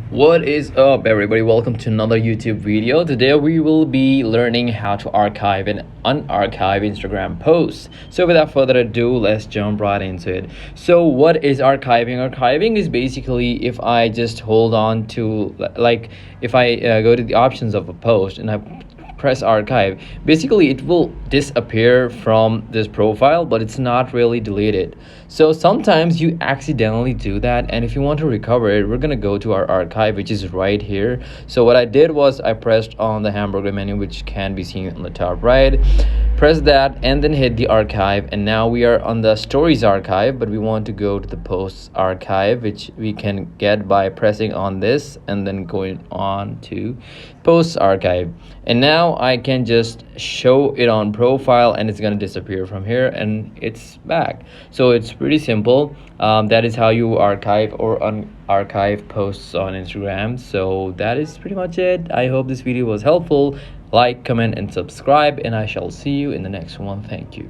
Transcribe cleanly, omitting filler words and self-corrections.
What is up, everybody? Welcome to another YouTube video. Today we will be learning how to archive and unarchive Instagram posts. So without further ado, let's jump right into it. So what is archiving? Archiving is basically if I just hold on to, like, if I go to the options of a post and I press archive, basically it will disappear from this profile, but it's not really deleted. So sometimes you accidentally do that, and if you want to recover it, we're gonna go to our archive, which is right here. So what I did was I pressed on the hamburger menu, which can be seen on the top right, press that and then hit the archive, and now we are on the stories archive, but we want to go to the posts archive, which we can get by pressing on this and then going on to posts archive. And now I can just show it on profile and it's going to disappear from here and it's back. So it's pretty simple. That is how you archive or unarchive posts on Instagram. So that is pretty much it. I hope this video was helpful. Like, comment and subscribe, and I shall see you in the next one. Thank you.